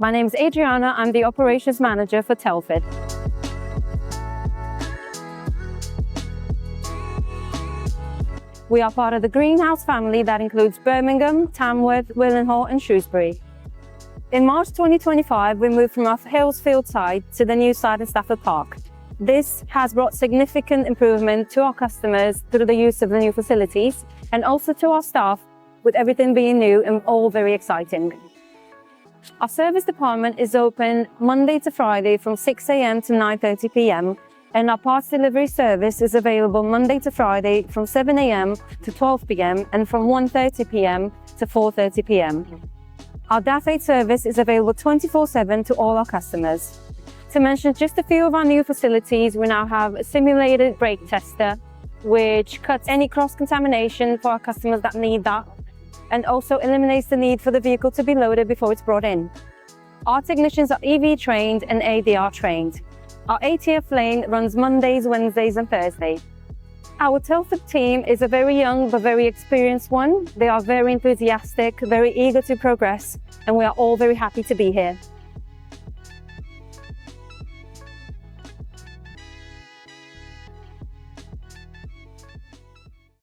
My name is Adriana. I'm the Operations Manager for Telford. We are part of the Greenhous family that includes Birmingham, Tamworth, Willenhall and Shrewsbury. In March 2025, we moved from our Hillsfield site to the new site in Stafford Park. This has brought significant improvement to our customers through the use of the new facilities and also to our staff, with everything being new and all very exciting. Our service department is open Monday to Friday from 6 a.m. to 9:30 p.m. and our parts delivery service is available Monday to Friday from 7 a.m. to 12 p.m. and from 1:30 p.m. to 4:30 p.m. Our DAF service is available 24/7 to all our customers. To mention just a few of our new facilities, we now have a simulated brake tester, which cuts any cross-contamination for our customers that need that, and also eliminates the need for the vehicle to be loaded before it's brought in. Our technicians are EV trained and ADR trained. Our ATF lane runs Mondays, Wednesdays and Thursdays. Our Telford team is a very young but very experienced one. They are very enthusiastic, very eager to progress, and we are all very happy to be here.